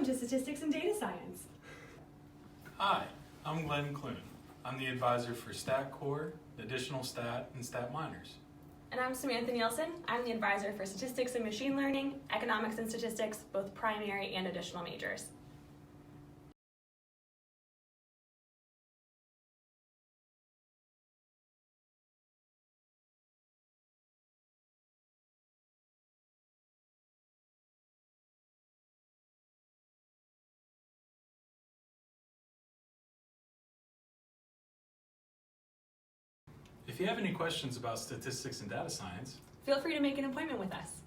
Welcome to Statistics and Data Science. Hi, I'm Glenn Clune. I'm the advisor for Stat Core, Additional Stat, and Stat Minors. And I'm Samantha Nielsen. I'm the advisor for Statistics and Machine Learning, Economics and Statistics, both primary and additional majors. If you have any questions about statistics and data science, Feel free to make an appointment with us.